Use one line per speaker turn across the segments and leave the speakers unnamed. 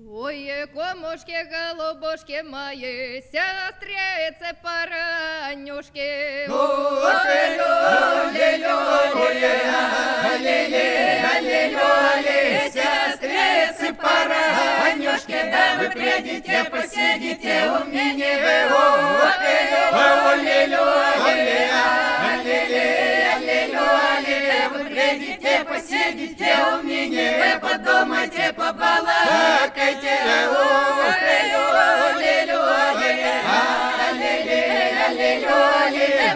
Ой, комушки, голубушки мои, сестрицы, паранюшки.
Сестрицы, паранюшки, да вы придите, посидите у меня. Вы придите, посидите у меня, вы подумайте, побалакайте.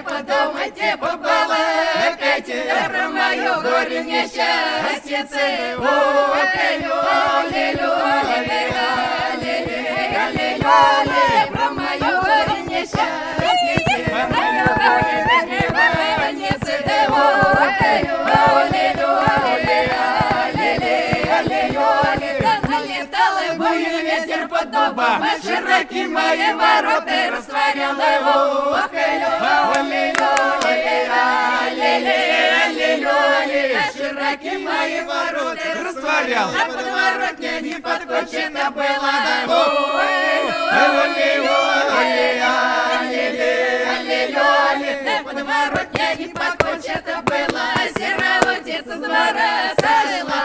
Подумайте, побалакайте про мое горе несчастье. Про мое горе несчастье. Налетал буйный ветер под дубом, широки мои ворота растворял его. Широки мои ворота растворял, а подворотня не подкочена была. Подворотня не подкочена была, серого деца с двора сошла.